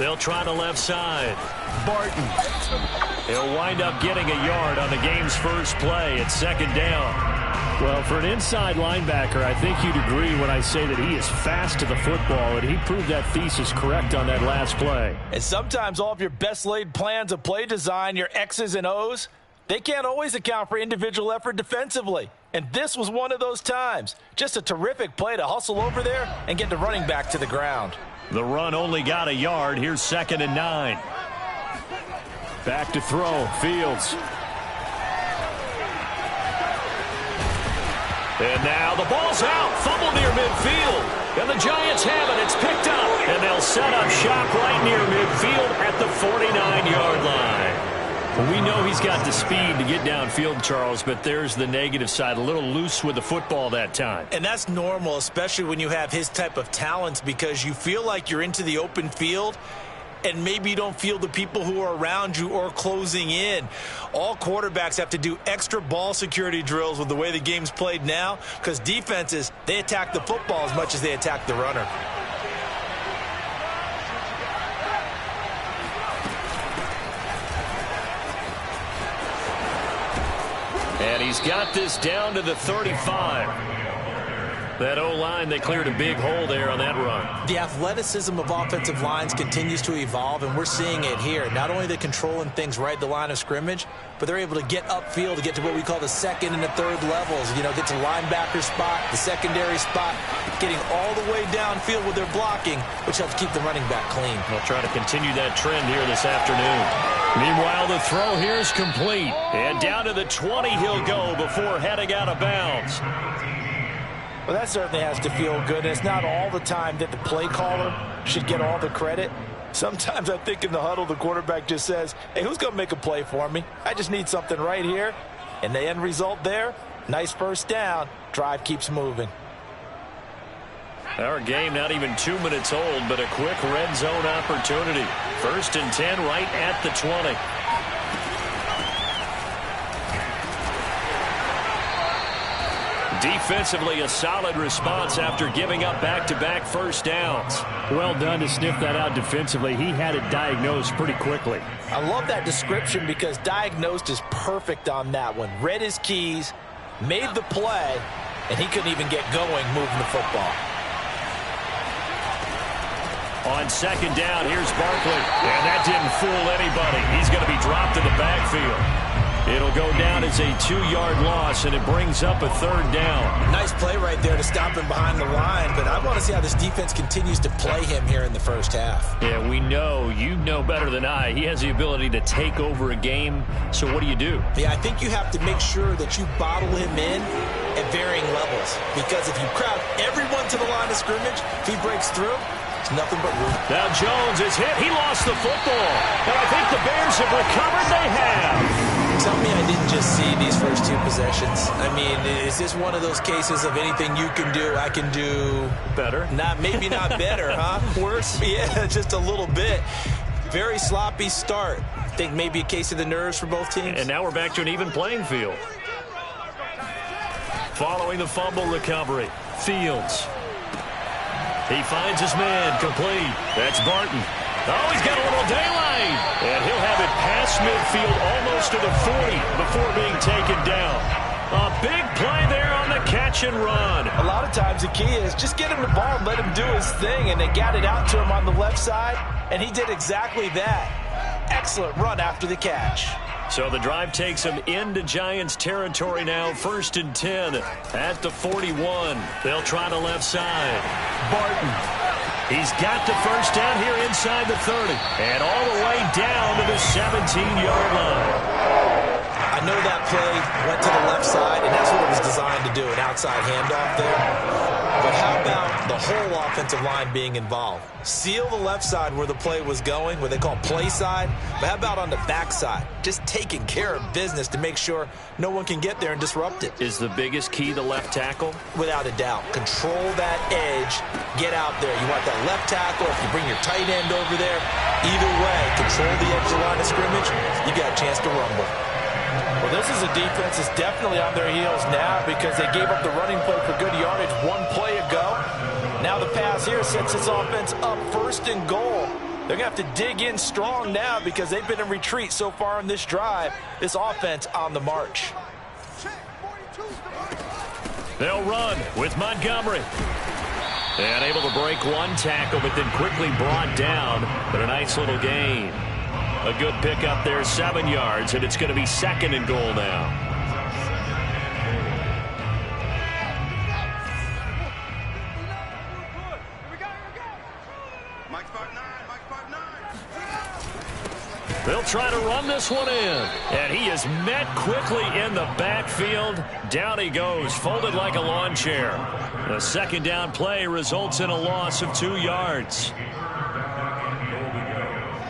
They'll try the left side. Barton. He'll wind up getting a yard on the game's first play. It's second down. Well, for an inside linebacker, I think you'd agree when I say that he is fast to the football, and he proved that thesis correct on that last play. And sometimes all of your best laid plans of play design, your X's and O's, they can't always account for individual effort defensively. And this was one of those times. Just a terrific play to hustle over there and get the running back to the ground. The run only got a yard. Here's 2nd and 9. Back to throw. Fields. And now the ball's out. Fumble near midfield. And the Giants have it. It's picked up. And they'll set up shop right near midfield at the 49-yard line. Well, we know he's got the speed to get downfield, Charles, but there's the negative side. A little loose with the football that time. And that's normal, especially when you have his type of talents, because you feel like you're into the open field and maybe you don't feel the people who are around you or closing in. All quarterbacks have to do extra ball security drills with the way the game's played now, because defenses, they attack the football as much as they attack the runner. And he's got this down to the 35. That O-line, they cleared a big hole there on that run. The athleticism of offensive lines continues to evolve, and we're seeing it here. Not only are they controlling things right at the line of scrimmage, but they're able to get upfield to get to what we call the second and the third levels. You know, get to linebacker spot, the secondary spot, getting all the way downfield with their blocking, which helps keep the running back clean. They'll try to continue that trend here this afternoon. Meanwhile, the throw here is complete. And down to the 20 he'll go before heading out of bounds. Well, that certainly has to feel good. And it's not all the time that the play caller should get all the credit. Sometimes I think in the huddle, the quarterback just says, hey, who's going to make a play for me? I just need something right here. And the end result there, nice first down. Drive keeps moving. Our game not even 2 minutes old, but a quick red zone opportunity. 1st and 10 right at the 20. Defensively, a solid response after giving up back-to-back first downs. Well done to sniff that out defensively. He had it diagnosed pretty quickly. I love that description because diagnosed is perfect on that one. Read his keys, made the play, and he couldn't even get going moving the football. On 2nd down, here's Barkley. And that didn't fool anybody. He's going to be dropped in the backfield. It'll go down as a 2-yard loss, and it brings up a 3rd down. Nice play right there to stop him behind the line, but I want to see how this defense continues to play him here in the first half. Yeah, we know. You know better than I. He has the ability to take over a game, so what do you do? Yeah, I think you have to make sure that you bottle him in at varying levels, because if you crowd everyone to the line of scrimmage, if he breaks through, it's nothing but room. Now Jones is hit. He lost the football, and I think the Bears have recovered. They have. Tell me I didn't just see these first 2 possessions. I mean, is this one of those cases of anything you can do, I can do better? Maybe not better, huh? Worse? Yeah, just a little bit. Very sloppy start. I think maybe a case of the nerves for both teams. And now we're back to an even playing field. Following the fumble recovery, Fields. He finds his man complete. That's Barton. Oh, he's got a little daylight. And he'll have it past midfield almost to the 40 before being taken down. A big play there on the catch and run. A lot of times the key is just get him the ball and let him do his thing. And they got it out to him on the left side, and he did exactly that. Excellent run after the catch. So the drive takes him into Giants territory now. 1st and 10 at the 41. They'll try the left side. Barton. He's got the first down here inside the 30. And all the way down to the 17-yard line. I know that play went to the left side, and that's what it was designed to do, an outside handoff there. But how about the whole offensive line being involved? Seal the left side where the play was going, what they call play side. But how about on the back side? Just taking care of business to make sure no one can get there and disrupt it. Is the biggest key the left tackle? Without a doubt. Control that edge. Get out there. You want that left tackle. If you bring your tight end over there, either way, control the edge of the line of scrimmage, you got a chance to rumble. Well, this is a defense that's definitely on their heels now because they gave up the running play for good yardage 1 play ago. Now the pass here sets this offense up 1st and goal They're going to have to dig in strong now because they've been in retreat so far in this drive. This offense on the march. They'll run with Montgomery. And able to break one tackle, but then quickly brought down. But a nice little gain. A good pickup there, 7 yards, and it's going to be 2nd and goal now. They'll try to run this one in. And he is met quickly in the backfield. Down he goes, folded like a lawn chair. The 2nd down play results in a loss of 2 yards.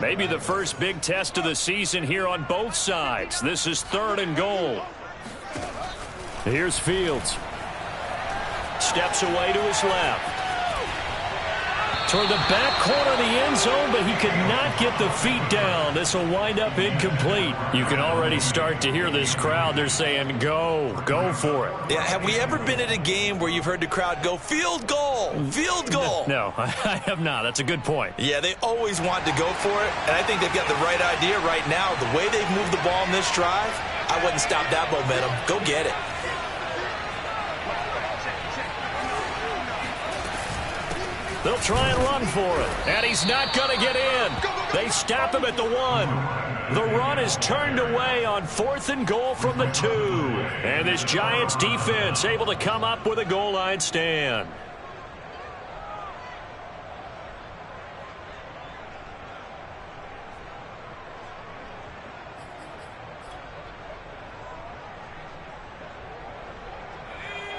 Maybe the first big test of the season here on both sides. This is 3rd and goal. Here's Fields. Steps away to his left. Toward the back corner of the end zone, but he could not get the feet down. This will wind up incomplete. You can already start to hear this crowd. They're saying, go for it. Yeah, have we ever been at a game where you've heard the crowd go, field goal, field goal? No, I have not. That's a good point. Yeah, they always want to go for it, and I think they've got the right idea right now. The way they've moved the ball in this drive, I wouldn't stop that momentum. Go get it. They'll try and run for it. And he's not going to get in. They stop him at the 1. The run is turned away on 4th and goal from the 2. And this Giants defense able to come up with a goal line stand.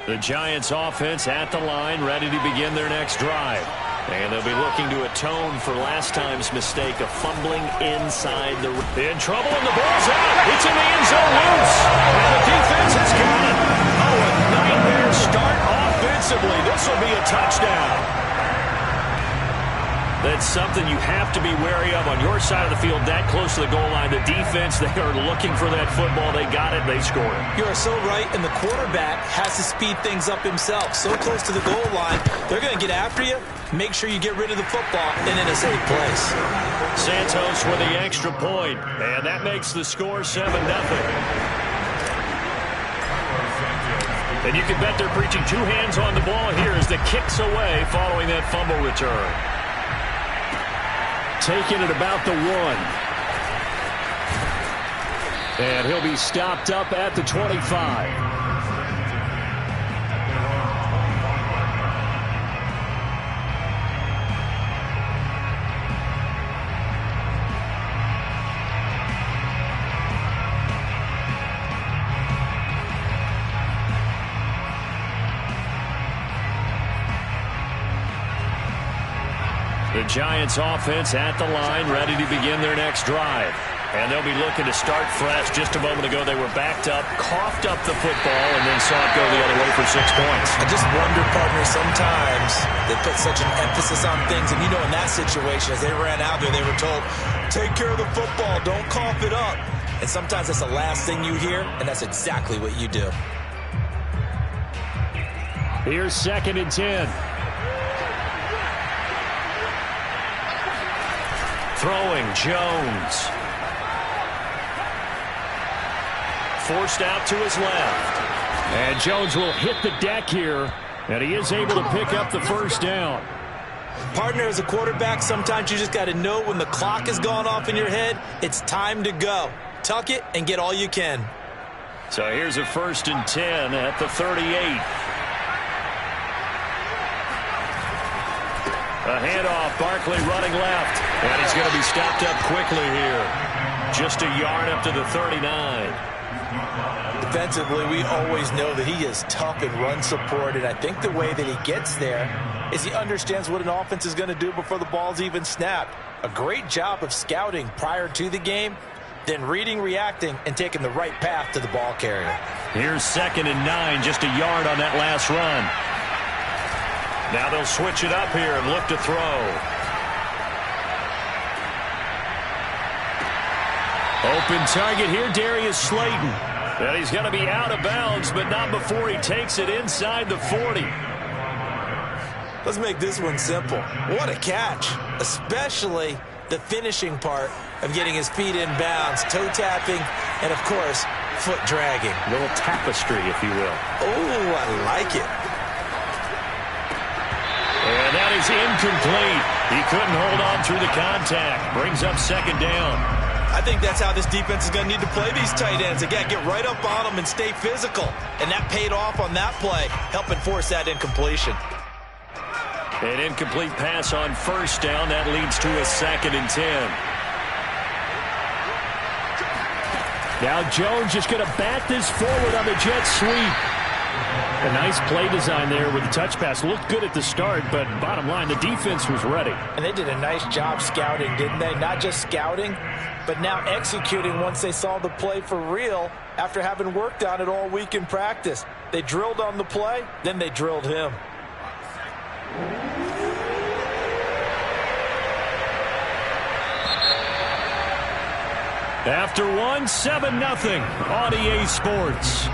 The Giants offense at the line, ready to begin their next drive. And they'll be looking to atone for last time's mistake of fumbling inside the... In trouble, and the ball's out. It's in the end zone loose. And the defense has got it. Oh, a nightmare start offensively. This will be a touchdown. That's something you have to be wary of on your side of the field, that close to the goal line. The defense, they are looking for that football. They got it. They scored. You are so right, and the quarterback has to speed things up himself. So close to the goal line, they're going to get after you. Make sure you get rid of the football and in a safe place. Santos with the extra point, and that makes the score 7-0. And you can bet they're preaching 2 hands on the ball here as the kick's away following that fumble return. Taking it about the 1. And he'll be stopped up at the 25. The Giants offense at the line, ready to begin their next drive. And they'll be looking to start fresh. Just a moment ago, they were backed up, coughed up the football, and then saw it go the other way for 6 points. I just wonder, partner, sometimes they put such an emphasis on things. And, you know, in that situation, as they ran out there, they were told, take care of the football, don't cough it up. And sometimes that's the last thing you hear, and that's exactly what you do. Here's 2nd and 10. Throwing, Jones. Forced out to his left. And Jones will hit the deck here, and he is able to pick up the first down. Partner, as a quarterback, sometimes you just got to know when the clock has gone off in your head, it's time to go. Tuck it and get all you can. So here's a 1st and 10 at the 38. A handoff, Barkley running left. And he's going to be stopped up quickly here. Just a yard up to the 39. Defensively, we always know that he is tough in run support, and I think the way that he gets there is he understands what an offense is going to do before the ball's even snapped. A great job of scouting prior to the game, then reading, reacting, and taking the right path to the ball carrier. Here's 2nd and 9, just a yard on that last run. Now they'll switch it up here and look to throw. Open target here, Darius Slayton. And he's going to be out of bounds, but not before he takes it inside the 40. Let's make this one simple. What a catch, especially the finishing part of getting his feet in bounds, toe tapping, and, of course, foot dragging. A little tapestry, if you will. Oh, I like it. And that is incomplete. He couldn't hold on through the contact. Brings up second down. I think that's how this defense is going to need to play these tight ends. Again, get right up on them and stay physical. And that paid off on that play, helping force that incompletion. An incomplete pass on first down. That leads to a 2nd and 10. Now Jones just going to bat this forward on the jet sweep. A nice play design there with the touch pass. Looked good at the start, but bottom line, the defense was ready. And they did a nice job scouting, didn't they? Not just scouting, but now executing once they saw the play for real after having worked on it all week in practice. They drilled on the play, then they drilled him. After one, 7-0 on EA Sports.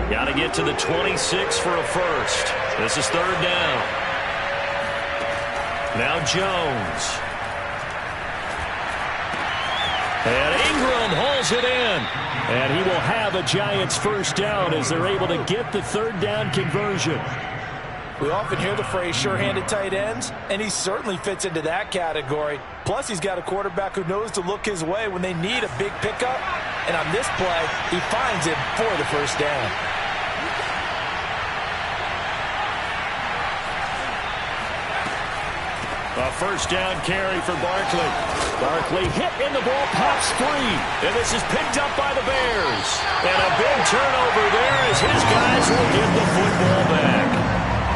Got to get to the 26 for a first. This is 3rd down. Now Jones. And Ingram hauls it in. And he will have a Giants first down as they're able to get the 3rd down conversion. We often hear the phrase sure-handed tight ends, and he certainly fits into that category. Plus, he's got a quarterback who knows to look his way when they need a big pickup. And on this play, he finds it for the first down. A first down carry for Barkley. Barkley hit and the ball pops free. And this is picked up by the Bears. And a big turnover there as his guys will get the football back.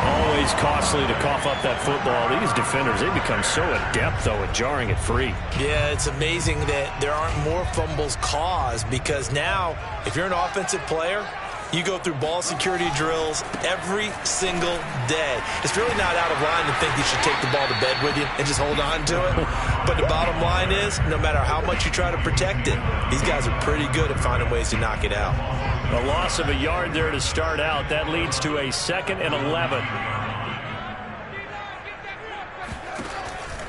Always costly to cough up that football. These defenders, they become so adept, though, at jarring it free. Yeah, it's amazing that there aren't more fumbles caused because now, if you're an offensive player, you go through ball security drills every single day. It's really not out of line to think you should take the ball to bed with you and just hold on to it. But the bottom line is, no matter how much you try to protect it, these guys are pretty good at finding ways to knock it out. A loss of a yard there to start out. That leads to a 2nd and 11.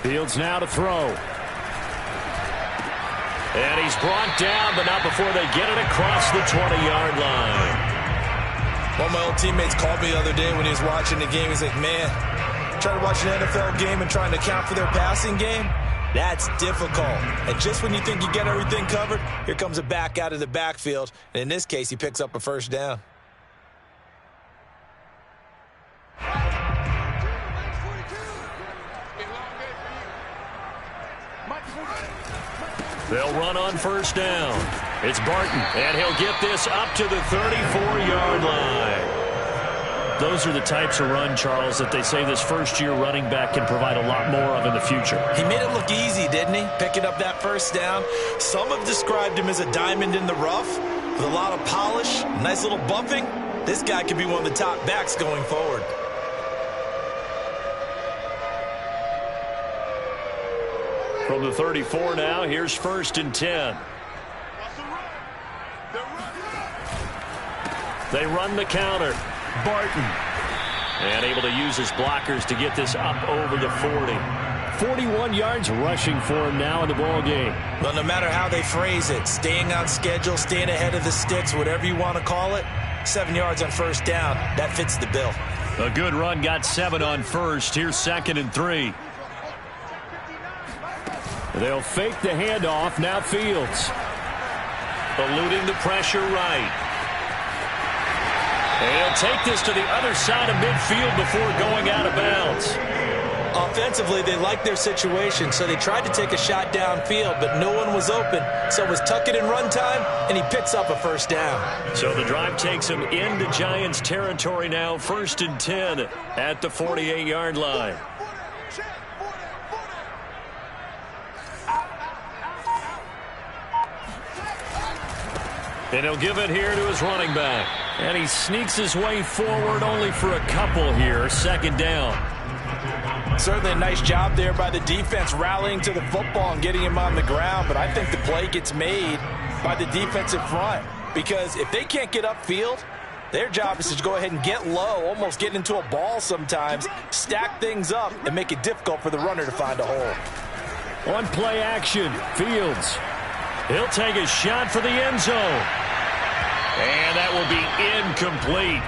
Fields now to throw. And he's brought down, but not before they get it across the 20-yard line. One of my old teammates called me the other day when he was watching the game. He's like, man, trying to watch an NFL game and trying to account for their passing game, that's difficult. And just when you think you get everything covered, here comes a back out of the backfield. And in this case, he picks up a first down. They'll run on first down. It's Barton, and he'll get this up to the 34-yard line. Those are the types of run, Charles, that they say this first-year running back can provide a lot more of in the future. He made it look easy, didn't he? Picking up that first down. Some have described him as a diamond in the rough with a lot of polish, nice little bumping. This guy could be one of the top backs going forward. From the 34 now, here's 1st and 10. They run the counter. Barton. And able to use his blockers to get this up over the 40. 41 yards rushing for him now in the ball game. Well, no matter how they phrase it, staying on schedule, staying ahead of the sticks, whatever you want to call it, 7 yards on first down, that fits the bill. A good run, got 7 on first. Here's 2nd and 3. They'll fake the handoff. Now Fields. Eluding the pressure right. And he'll take this to the other side of midfield before going out of bounds. Offensively, they liked their situation, so they tried to take a shot downfield, but no one was open. So it was tuck it in run time, and he picks up a first down. So the drive takes him into Giants territory now. 1st and 10 at the 48-yard line. And he'll give it here to his running back. And he sneaks his way forward only for a couple here. 2nd down. Certainly a nice job there by the defense rallying to the football and getting him on the ground. But I think the play gets made by the defensive front. Because if they can't get upfield, Their job is to go ahead and get low, almost get into a ball sometimes, stack things up, and make it difficult for the runner to find a hole. On play action, Fields. He'll take a shot for the end zone. And that will be incomplete.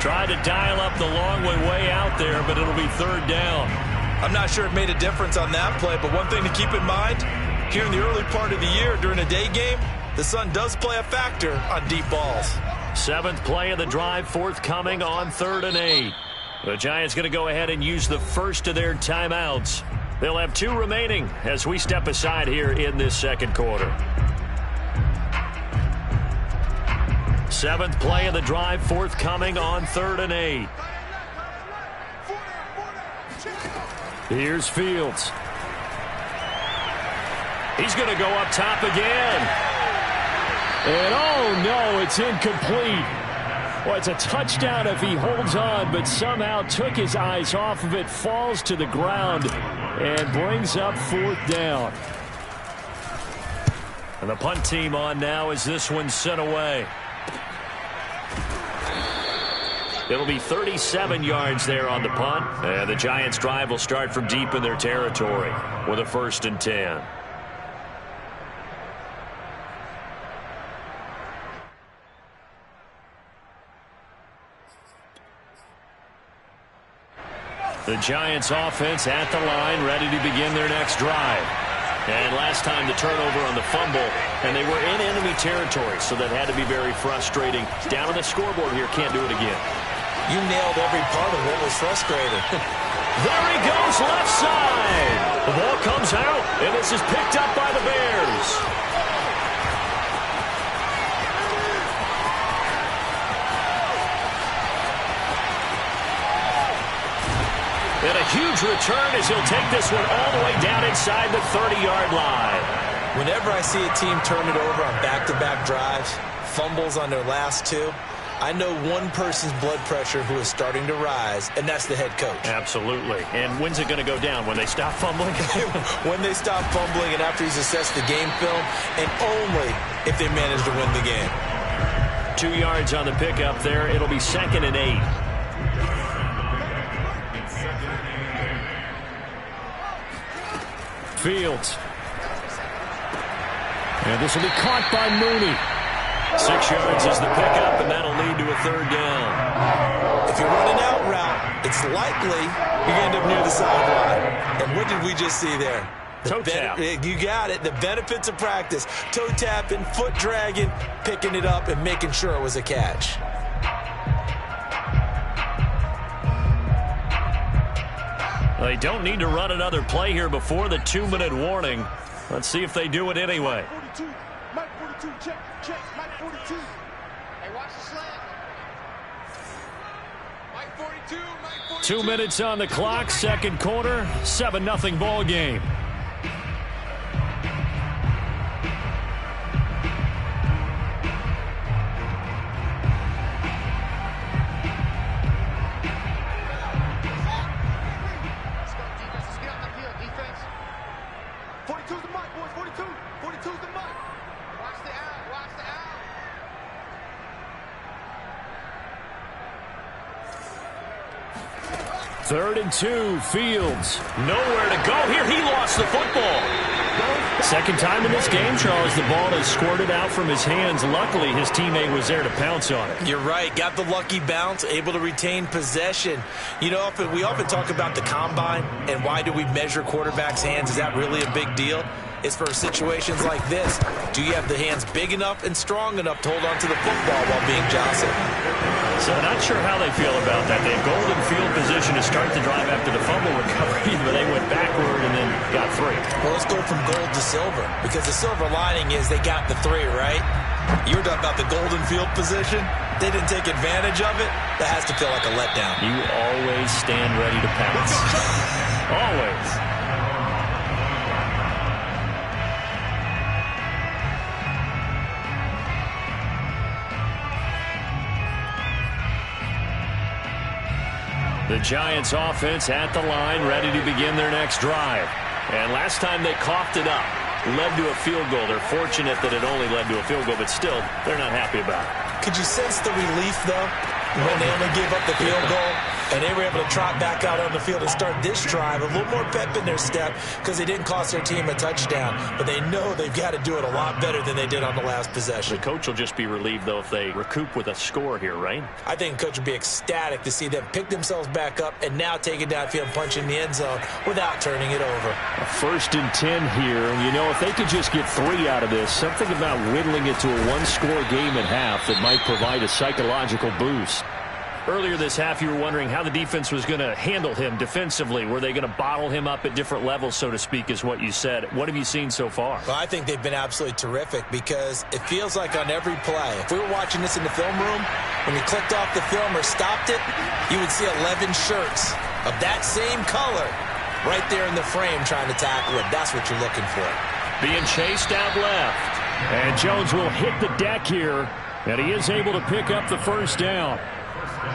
Tried to dial up the long way out there, but it'll be third down. I'm not sure it made a difference on that play, but one thing to keep in mind, here in the early part of the year during a day game, the sun does play a factor on deep balls. 7th play of the drive, forthcoming on 3rd and 8. The Giants going to go ahead and use the first of their timeouts. They'll have 2 remaining as we step aside here in this second quarter. 7th play of the drive, forthcoming on 3rd and 8. Here's Fields. He's going to go up top again. And oh no, it's incomplete. Well, it's a touchdown if he holds on, but somehow took his eyes off of it, falls to the ground, and brings up 4th down. And the punt team on now as this one's sent away. It'll be 37 yards there on the punt. And the Giants' drive will start from deep in their territory with a 1st and 10. The Giants' offense at the line, ready to begin their next drive. And last time the turnover on the fumble, and they were in enemy territory, so that had to be very frustrating. Down on the scoreboard here, can't do it again. You nailed every part of what was frustrating. There he goes, left side. The ball comes out, and this is picked up by the Bears. And a huge return as he'll take this one all the way down inside the 30-yard line. Whenever I see a team turn it over on back-to-back drives, fumbles on their last 2, I know one person's blood pressure who is starting to rise, and that's the head coach. Absolutely. And when's it going to go down? When they stop fumbling? When they stop fumbling and after he's assessed the game film, and only if they manage to win the game. 2 yards on the pickup there. It'll be 2nd and 8. Fields. And this will be caught by Mooney. 6 yards is the pickup, and that'll lead to a 3rd down. If you're running out route, it's likely you're going to end up near the sideline. And what did we just see there? Toe tap. You got it. The benefits of practice. Toe tapping, foot dragging, picking it up, and making sure it was a catch. They don't need to run another play here before the 2-minute warning. Let's see if they do it anyway. 42, Mike 42, check, Mike 42. Hey, watch the slant. Mike 42, Mike 42. 2 minutes on the clock, second quarter, 7-0 ball game. Third and 2, Fields. Nowhere to go here. He lost the football. Second time in this game, Charles, the ball has squirted out from his hands. Luckily, his teammate was there to pounce on it. You're right. Got the lucky bounce, able to retain possession. You know, we often talk about the combine and why do we measure quarterbacks' hands. Is that really a big deal? It's for situations like this. Do you have the hands big enough and strong enough to hold on to the football while being jostled? So not sure how they feel about that. They have golden field position to start the drive after the fumble recovery, but they went backward and then got 3. Well, let's go from gold to silver, because the silver lining is they got the 3, right? You were talking about the golden field position. They didn't take advantage of it. That has to feel like a letdown. You always stand ready to pounce. Always. The Giants offense at the line, ready to begin their next drive. And last time they coughed it up, led to a field goal. They're fortunate that it only led to a field goal, but still, they're not happy about it. Could you sense the relief, though, when they only gave up the field goal and they were able to trot back out on the field and start this drive, a little more pep in their step because they didn't cost their team a touchdown, but they know they've got to do it a lot better than they did on the last possession. The coach will just be relieved, though, if they recoup with a score here, right? I think the coach would be ecstatic to see them pick themselves back up and now take it downfield and punch in the end zone without turning it over. A 1st and 10 here, and you know, if they could just get 3 out of this, something about whittling it to a one-score game at half that might provide a psychological boost. Earlier this half, you were wondering how the defense was going to handle him defensively. Were they going to bottle him up at different levels, so to speak, is what you said. What have you seen so far? Well, I think they've been absolutely terrific because it feels like on every play, if we were watching this in the film room, when you clicked off the film or stopped it, you would see 11 shirts of that same color right there in the frame trying to tackle it. That's what you're looking for. Being chased out left. And Jones will hit the deck here, and he is able to pick up the 1st down.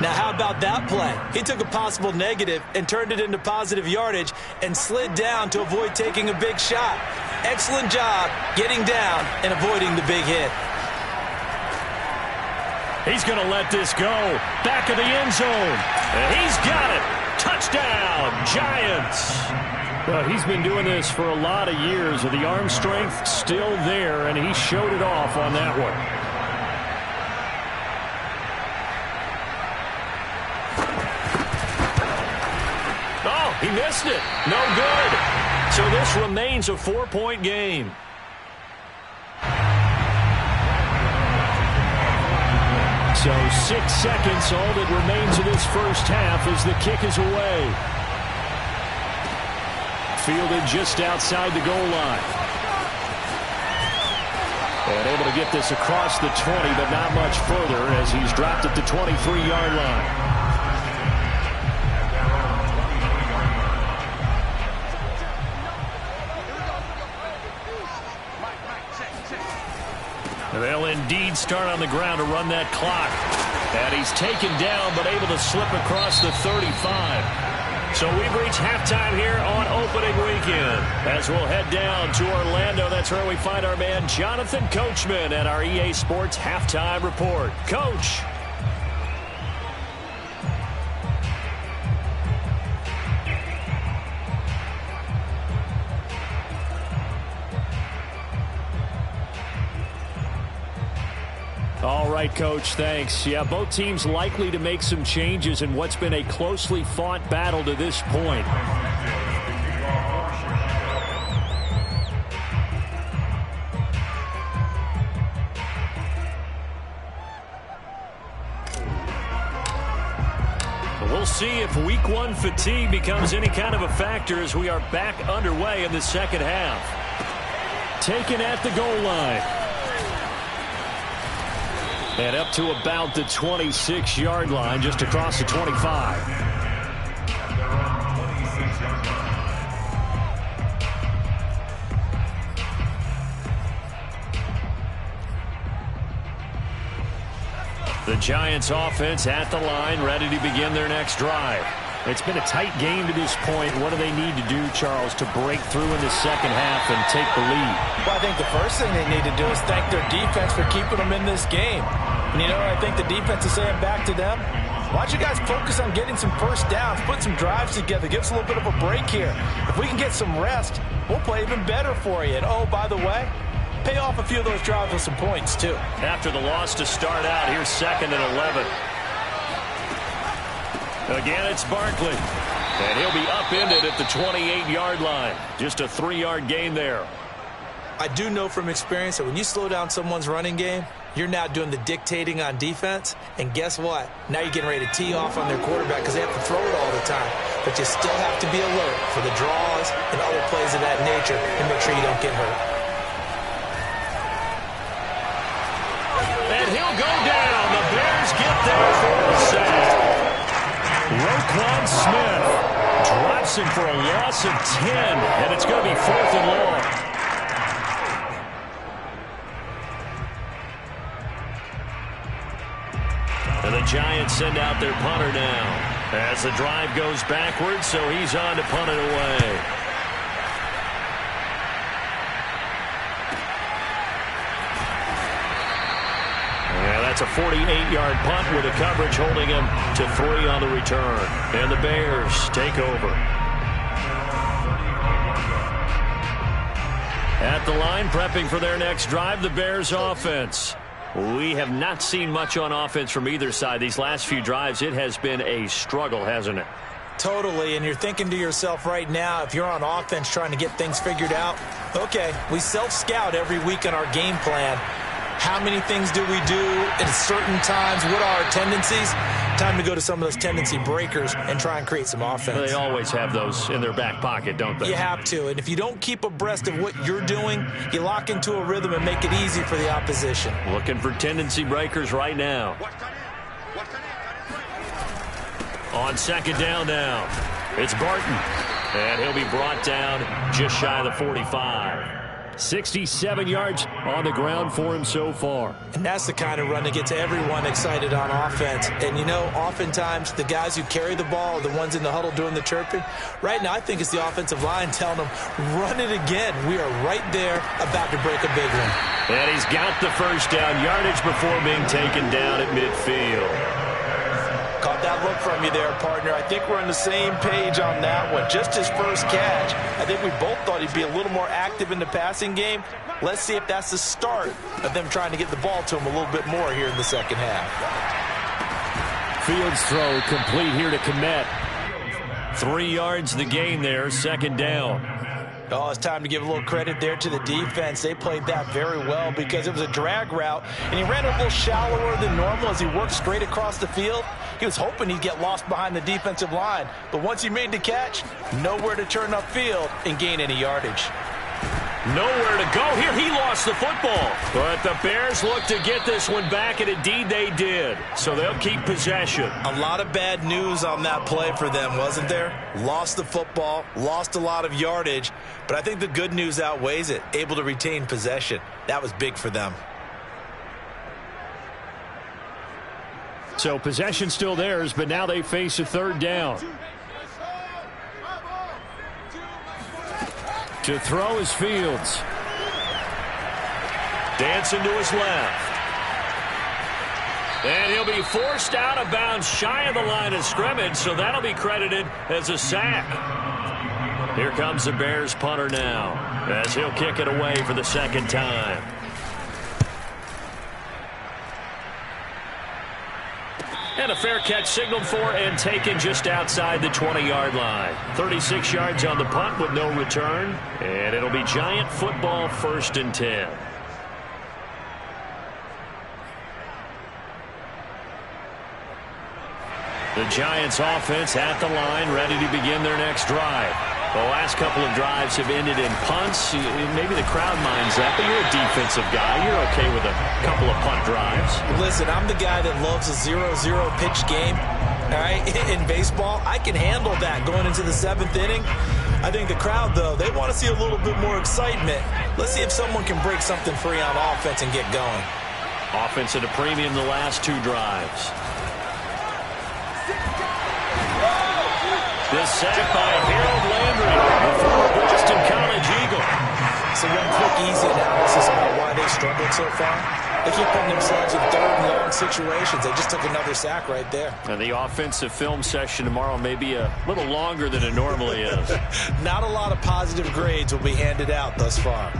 Now, how about that play? He took a possible negative and turned it into positive yardage and slid down to avoid taking a big shot. Excellent job getting down and avoiding the big hit. He's going to let this go. Back of the end zone. And he's got it. Touchdown, Giants. Well, he's been doing this for a lot of years. The arm strength still there, and he showed it off on that one. He missed it. No good. So this remains a 4-point game. So 6 seconds, all that remains of this first half as the kick is away. Fielded just outside the goal line. And able to get this across the 20, but not much further as he's dropped at the 23-yard line. They'll indeed start on the ground to run that clock. And he's taken down, but able to slip across the 35. So we've reached halftime here on opening weekend. As we'll head down to Orlando, that's where we find our man Jonathan Coachman at our EA Sports Halftime Report. Coach. All right, Coach, thanks. Yeah, both teams likely to make some changes in what's been a closely fought battle to this point. We'll see if week 1 fatigue becomes any kind of a factor as we are back underway in the second half. Taken at the goal line. And up to about the 26-yard line, just across the 25. The Giants offense at the line, ready to begin their next drive. It's been a tight game to this point. What do they need to do, Charles, to break through in the second half and take the lead? Well, I think the first thing they need to do is thank their defense for keeping them in this game. And, you know, I think the defense is saying back to them, why don't you guys focus on getting some first downs, put some drives together, give us a little bit of a break here. If we can get some rest, we'll play even better for you. And, oh, by the way, pay off a few of those drives with some points, too. After the loss to start out, here's 2nd and 11. Again, it's Barkley. And he'll be upended at the 28-yard line. Just a 3-yard gain there. I do know from experience that when you slow down someone's running game, you're now doing the dictating on defense. And guess what? Now you're getting ready to tee off on their quarterback because they have to throw it all the time. But you still have to be alert for the draws and other plays of that nature and make sure you don't get hurt. And he'll go down. The Bears get there for the sack. Roquan Smith drops him for a loss of 10, and it's going to be 4th and long. And the Giants send out their punter now as the drive goes backwards, so he's on to punt it away. Yeah, That's a 48-yard punt with a coverage holding him to 3 on the return. And the Bears take over. At the line, prepping for their next drive, the Bears offense. We have not seen much on offense from either side. These last few drives, it has been a struggle, hasn't it? Totally, and you're thinking to yourself right now, if you're on offense trying to get things figured out, okay, we self-scout every week on our game plan. How many things do we do at certain times? What are our tendencies? Time to go to some of those tendency breakers and try and create some offense. They always have those in their back pocket, don't they? You have to, and if you don't keep abreast of what you're doing, you lock into a rhythm and make it easy for the opposition. Looking for tendency breakers right now. On second down now, it's Barton, and he'll be brought down just shy of the 45. 67 yards on the ground for him so far. And that's the kind of run that gets everyone excited on offense. And, you know, oftentimes the guys who carry the ball are the ones in the huddle doing the chirping. Right now, I think it's the offensive line telling them, run it again. We are right there about to break a big one. And he's got the first down yardage before being taken down at midfield. Caught that look from you there, partner. I think we're on the same page on that one. Just his first catch. I think we both thought he'd be a little more active in the passing game. Let's see if that's the start of them trying to get the ball to him a little bit more here in the second half. Fields throw complete here to Komet. 3 yards the gain there, second down. Oh, it's time to give a little credit there to the defense. They played that very well because it was a drag route, and he ran a little shallower than normal as he worked straight across the field. He was hoping he'd get lost behind the defensive line, but once he made the catch, nowhere to turn upfield and gain any yardage. Nowhere to go. Here he lost the football. But the Bears look to get this one back, and indeed they did. So they'll keep possession. A lot of bad news on that play for them, wasn't there? Lost the football, lost a lot of yardage, but I think the good news outweighs it. Able to retain possession. That was big for them. So possession still theirs, but now they face a third down. To throw is Fields. Dancing to his left. And he'll be forced out of bounds shy of the line of scrimmage, so that'll be credited as a sack. Here comes the Bears punter now, as he'll kick it away for the second time. And a fair catch signaled for and taken just outside the 20-yard line. 36 yards on the punt with no return. And it'll be Giant football, 1st and 10. The Giants offense at the line, ready to begin their next drive. The last couple of drives have ended in punts. Maybe the crowd minds that, but you're a defensive guy. You're okay with a couple of punt drives. Listen, I'm the guy that loves a 0-0 pitch game. All right, in baseball, I can handle that going into the 7th inning. I think the crowd, though, they want to see a little bit more excitement. Let's see if someone can break something free on offense and get going. Offense at a premium the last 2 drives. This sack by Harold Landry, the former Boston College Eagle. So one quick, easy analysis about why they struggled so far. They keep putting themselves in 3rd and long situations. They just took another sack right there. And the offensive film session tomorrow may be a little longer than it normally is. Not a lot of positive grades will be handed out thus far.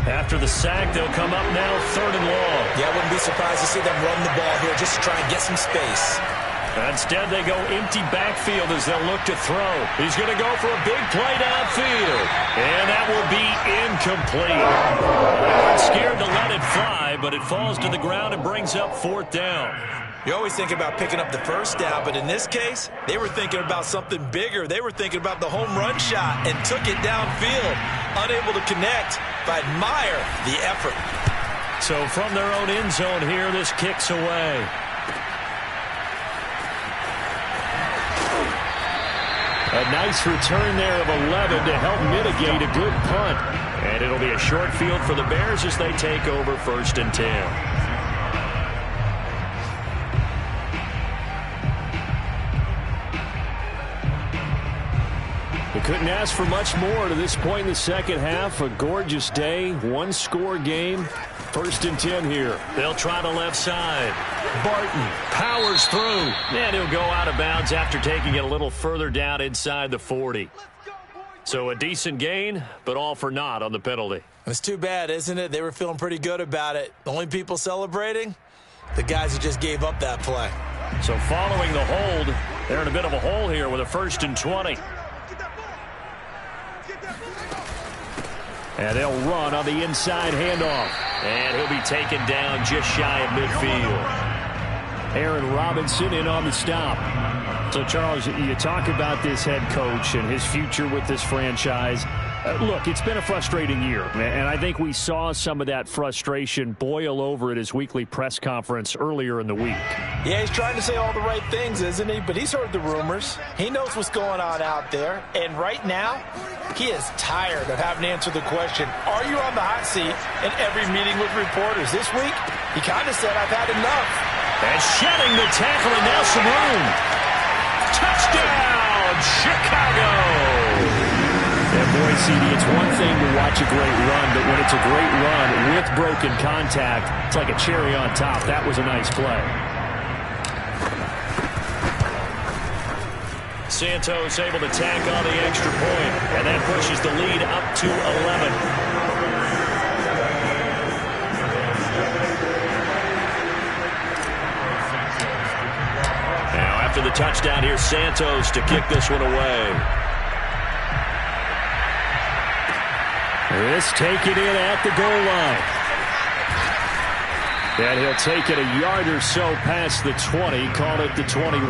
After the sack, they'll come up now 3rd and long. Yeah, I wouldn't be surprised to see them run the ball here just to try and get some space. Instead, they go empty backfield as they'll look to throw. He's going to go for a big play downfield. And that will be incomplete. They weren't scared to let it fly, but it falls to the ground and brings up 4th down. You always think about picking up the first down, but in this case, they were thinking about something bigger. They were thinking about the home run shot and took it downfield. Unable to connect, but admire the effort. So from their own end zone here, this kicks away. A nice return there of 11 to help mitigate a good punt. And it'll be a short field for the Bears as they take over 1st and 10. We couldn't ask for much more to this point in the second half. A gorgeous day, one-score game. 1st and 10 here. They'll try the left side. Barton powers through. And he'll go out of bounds after taking it a little further down inside the 40. So a decent gain, but all for naught on the penalty. It's too bad, isn't it? They were feeling pretty good about it. The only people celebrating? The guys who just gave up that play. So following the hold, they're in a bit of a hole here with a 1st and 20. And they'll run on the inside handoff. And he'll be taken down just shy of midfield. Aaron Robinson in on the stop. So, Charles, you talk about this head coach and his future with this franchise. Look, it's been a frustrating year, and I think we saw some of that frustration boil over at his weekly press conference earlier in the week. Yeah, he's trying to say all the right things, isn't he? But he's heard the rumors. He knows what's going on out there. And right now, he is tired of having to answer the question, are you on the hot seat in every meeting with reporters? This week, he kind of said, I've had enough. And shedding the tackle, and now some room. Touchdown, Chicago! And boy, CD, it's one thing to watch a great run, but when it's a great run with broken contact, it's like a cherry on top. That was a nice play. Santos able to tack on the extra point, and that pushes the lead up to 11. Now after the touchdown, here's Santos to kick this one away. This take it in at the goal line. And he'll take it a yard or so past the 20, call it the 21.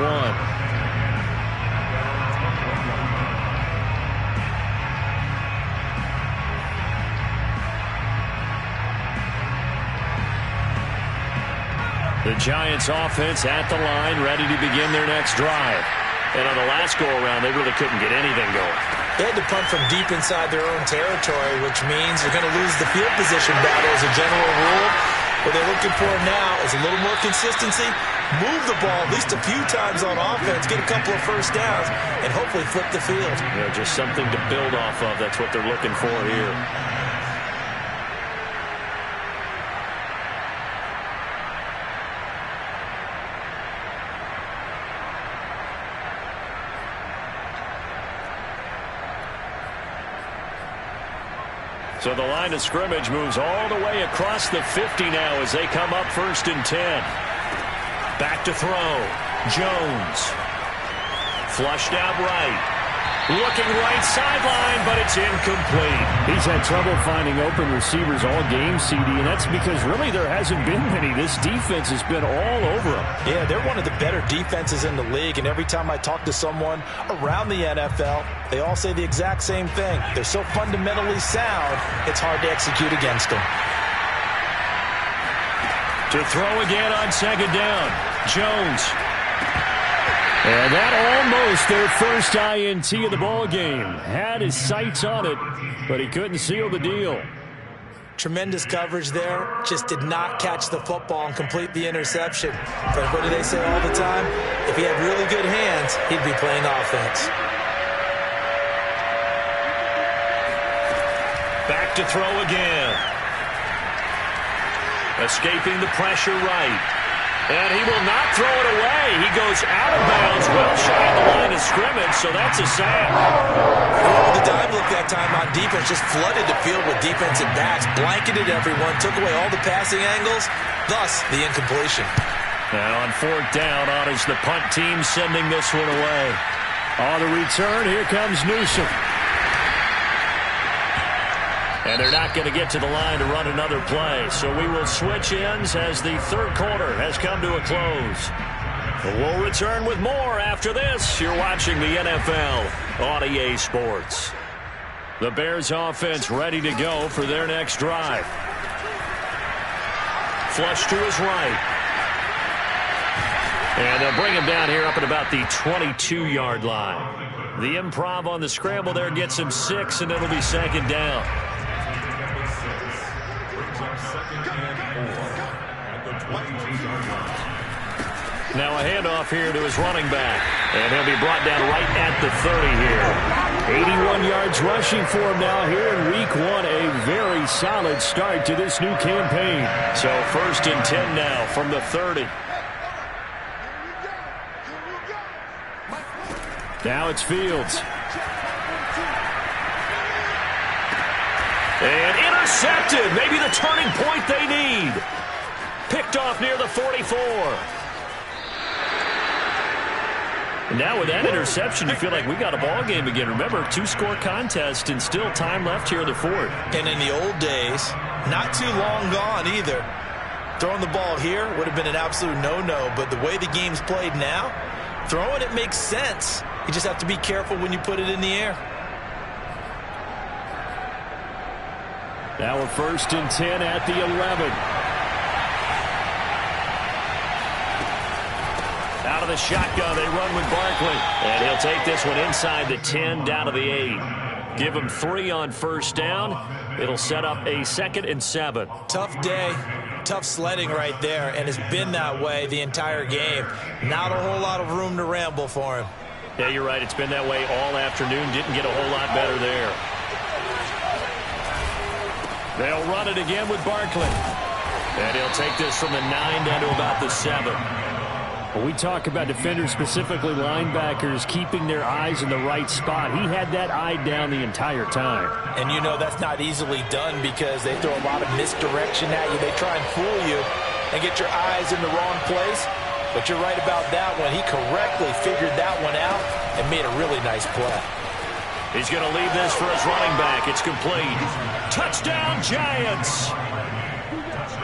The Giants offense at the line, ready to begin their next drive. And on the last go-around, they really couldn't get anything going. They had to punt from deep inside their own territory, which means they're going to lose the field position battle as a general rule. What they're looking for now is a little more consistency, move the ball at least a few times on offense, get a couple of first downs, and hopefully flip the field. Yeah, just something to build off of. That's what they're looking for here. So the line of scrimmage moves all the way across the 50 now as they come up 1st and 10. Back to throw. Jones. Flushed out right. Looking right sideline, but it's incomplete. He's had trouble finding open receivers all game, CD, and that's because really there hasn't been many. This defense has been all over them. Yeah, they're one of the better defenses in the league, and every time I talk to someone around the NFL, they all say the exact same thing. They're so fundamentally sound, it's hard to execute against them. To throw again on 2nd down. Jones. And that almost their first INT of the ball game. Had his sights on it, but he couldn't seal the deal. Tremendous coverage there. Just did not catch the football and complete the interception. But what do they say all the time? If he had really good hands, he'd be playing offense. Back to throw again. Escaping the pressure right. And he will not throw it away. He goes out of bounds, well shy of the line of scrimmage, so that's a sack. The dive look that time on defense just flooded the field with defensive backs, blanketed everyone, took away all the passing angles, thus the incompletion. Now on 4th down, on is the punt team sending this one away. On the return, here comes Newsom. And they're not going to get to the line to run another play. So we will switch ends as the 3rd quarter has come to a close. We'll return with more after this. You're watching the NFL on EA Sports. The Bears offense ready to go for their next drive. Flush to his right. And they'll bring him down here up at about the 22-yard line. The improv on the scramble there gets him 6, and it'll be 2nd down. Now a handoff here to his running back. And he'll be brought down right at the 30 here. yards rushing for him now here in week 1. A very solid start to this new campaign. So 1st and 10 now from the 30. Now it's Fields. And intercepted. Maybe the turning point they need. Picked off near the 44. And now with that interception, you feel like we got a ball game again. Remember, 2-score contest and still time left here in the 4th. And in the old days, not too long gone either. Throwing the ball here would have been an absolute no-no, but the way the game's played now, throwing it makes sense. You just have to be careful when you put it in the air. Now we're 1st and 10 at the 11. Out of the shotgun, they run with Barkley. And he'll take this one inside the 10, down to the 8. Give him 3 on 1st down. It'll set up a 2nd and 7. Tough day, tough sledding right there, and it's been that way the entire game. Not a whole lot of room to ramble for him. Yeah, you're right. It's been that way all afternoon. Didn't get a whole lot better there. They'll run it again with Barkley. And he'll take this from the 9 down to about the 7. When we talk about defenders, specifically linebackers, keeping their eyes in the right spot, he had that eye down the entire time. And you know that's not easily done because they throw a lot of misdirection at you. They try and fool you and get your eyes in the wrong place. But you're right about that one. He correctly figured that one out and made a really nice play. He's going to leave this for his running back. It's complete. Touchdown, Giants!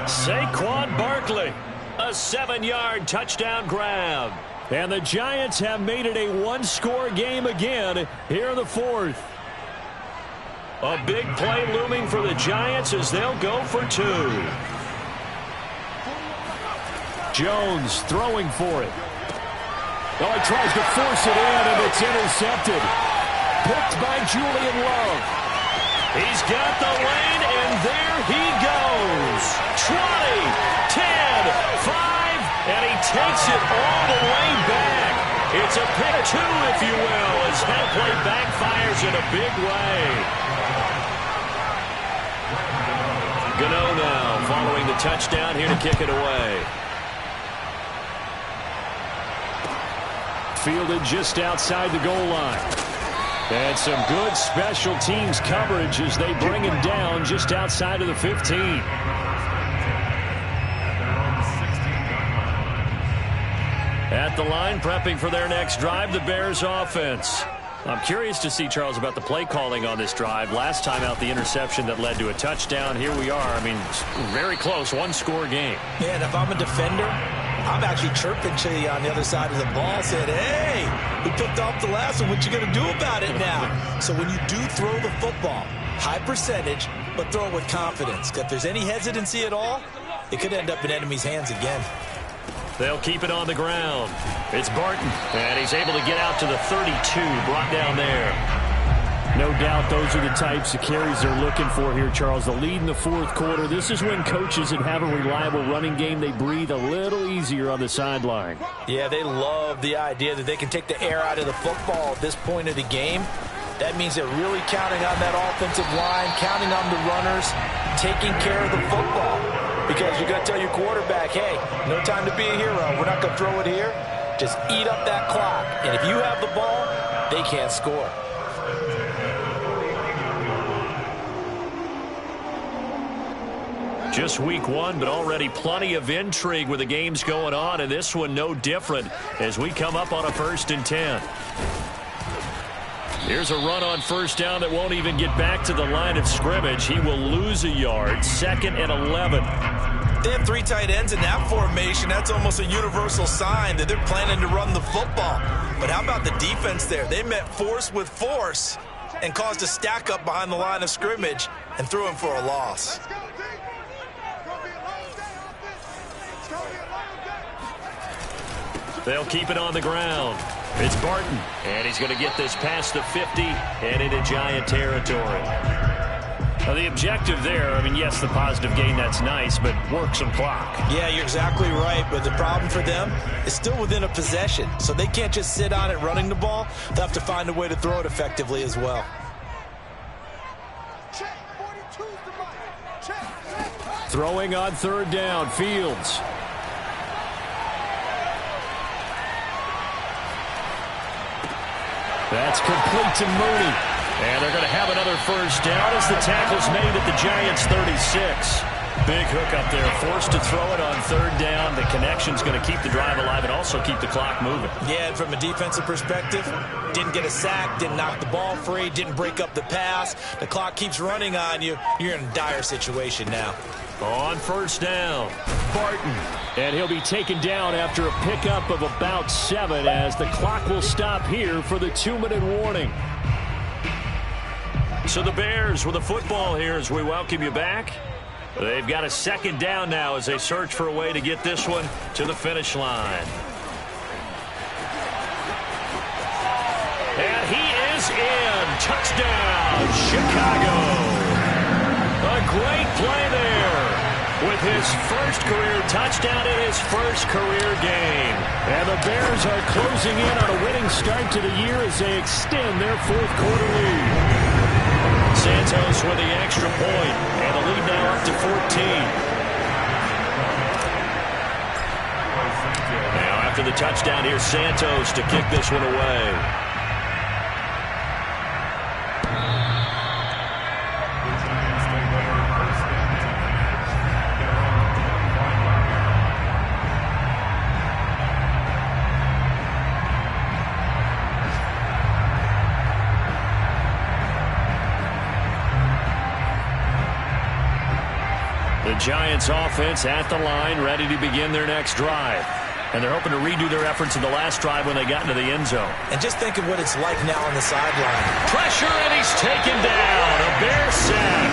Saquon Barkley. A 7-yard touchdown grab. And the Giants have made it a 1-score game again here in the 4th. A big play looming for the Giants as they'll go for 2. Jones throwing for it. Oh, he tries to force it in, and it's intercepted. Picked by Julian Love. He's got the lane, and there he goes. 20, 10, 5, and he takes it all the way back. It's a pick 2, if you will, as that play backfires in a big way. Gano now following the touchdown here to kick it away. Fielded just outside the goal line. And some good special teams coverage as they bring him down just outside of the 15. At the line, prepping for their next drive, the Bears offense. I'm curious to see, Charles, about the play calling on this drive. Last time out, the interception that led to a touchdown. Here we are. I mean, very close, 1-score game. Yeah, and if I'm a defender, I'm actually chirping to you on the other side of the ball, saying, hey, we picked off the last one. What you going to do about it now? So when you do throw the football, high percentage, but throw it with confidence. If there's any hesitancy at all, it could end up in enemy's hands again. They'll keep it on the ground. It's Barton, and he's able to get out to the 32, brought down there. No doubt those are the types of carries they're looking for here, Charles. The lead in the 4th quarter. This is when coaches that have a reliable running game, they breathe a little easier on the sideline. Yeah, they love the idea that they can take the air out of the football at this point of the game. That means they're really counting on that offensive line, counting on the runners, taking care of the football. Because you're going to tell your quarterback, hey, no time to be a hero. We're not going to throw it here. Just eat up that clock. And if you have the ball, they can't score. Just week 1, but already plenty of intrigue with the games going on, and this one no different as we come up on a 1st and 10. Here's a run on 1st down that won't even get back to the line of scrimmage. He will lose a yard. 2nd and 11. They have 3 tight ends in that formation. That's almost a universal sign that they're planning to run the football. But how about the defense there? They met force with force and caused a stack up behind the line of scrimmage and threw him for a loss. They'll keep it on the ground. It's Barton, and he's going to get this past the 50 and into Giant territory. Now, the objective there, I mean, yes, the positive gain, that's nice, but work some clock. Yeah, you're exactly right, but the problem for them is still within a possession, so they can't just sit on it running the ball. They'll have to find a way to throw it effectively as well. Throwing on third down, Fields. That's complete to Mooney. And they're going to have another first down as the tackle's made at the Giants' 36. Big hook up there, forced to throw it on third down. The connection's going to keep the drive alive and also keep the clock moving. Yeah, and from a defensive perspective, didn't get a sack, didn't knock the ball free, didn't break up the pass. The clock keeps running on you. You're in a dire situation now. On first down, Barton. And he'll be taken down after a pickup of about 7 as the clock will stop here for the 2-minute warning. So the Bears with the football here as we welcome you back. They've got a second down now as they search for a way to get this one to the finish line. And he is in. Touchdown, Chicago. A great play there with his first career touchdown in his first career game. And the Bears are closing in on a winning start to the year as they extend their fourth-quarter lead. Santos with the extra point, and the lead now up to 14. Now after the touchdown, here's Santos to kick this one away. The Giants offense at the line, ready to begin their next drive. And they're hoping to redo their efforts in the last drive when they got into the end zone. And just think of what it's like now on the sideline. Pressure, and he's taken down. A Bear sack.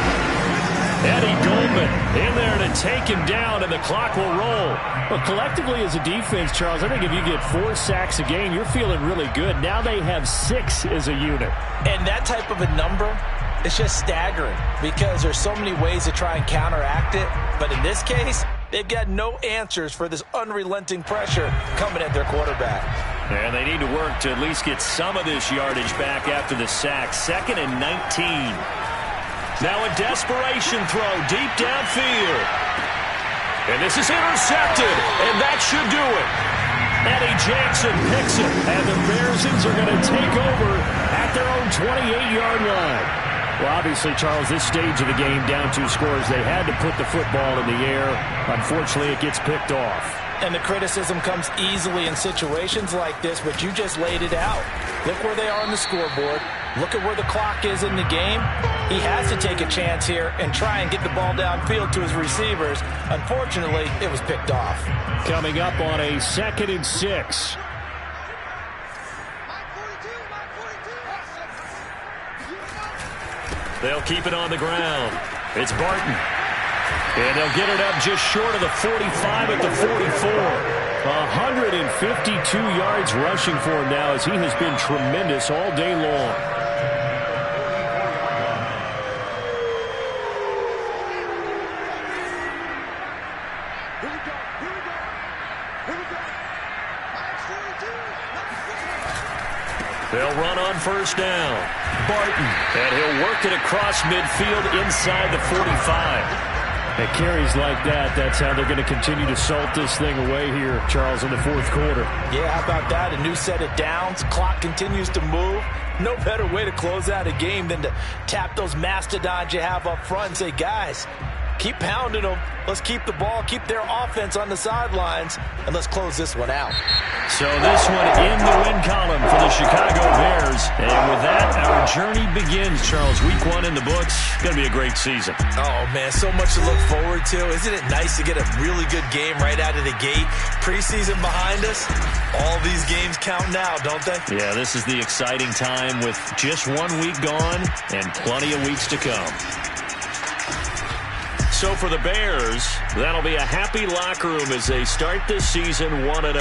Eddie Goldman in there to take him down, and the clock will roll. Well, collectively as a defense, Charles, I think if you get 4 sacks a game, you're feeling really good. Now they have 6 as a unit. And that type of a number, it's just staggering because there's so many ways to try and counteract it. But in this case, they've got no answers for this unrelenting pressure coming at their quarterback. And they need to work to at least get some of this yardage back after the sack. 2nd and 19. Now a desperation throw deep downfield. And this is intercepted, and that should do it. Eddie Jackson picks it, and the Bearsons are going to take over at their own 28-yard line. Well, obviously, Charles, this stage of the game, down 2 scores, they had to put the football in the air. Unfortunately, it gets picked off. And the criticism comes easily in situations like this, but you just laid it out. Look where they are on the scoreboard. Look at where the clock is in the game. He has to take a chance here and try and get the ball downfield to his receivers. Unfortunately, it was picked off. Coming up on a 2nd and 6. They'll keep it on the ground. It's Barton. And they'll get it up just short of the 45 at the 44. 152 yards rushing for him now as he has been tremendous all day long. They'll run on first down. Barton. And he'll work it across midfield inside the 45. At carries like that, that's how they're going to continue to salt this thing away here, Charles, in the 4th quarter. Yeah, how about that? A new set of downs. Clock continues to move. No better way to close out a game than to tap those mastodons you have up front and say, guys, keep pounding them. Let's keep the ball, keep their offense on the sidelines, and let's close this one out. So this one in the win column for the Chicago Bears. And with that, our journey begins, Charles. Week 1 in the books. Going to be a great season. Oh, man, so much to look forward to. Isn't it nice to get a really good game right out of the gate? Preseason behind us. All these games count now, don't they? Yeah, this is the exciting time with just 1 week gone and plenty of weeks to come. So for the Bears, that'll be a happy locker room as they start this season 1-0.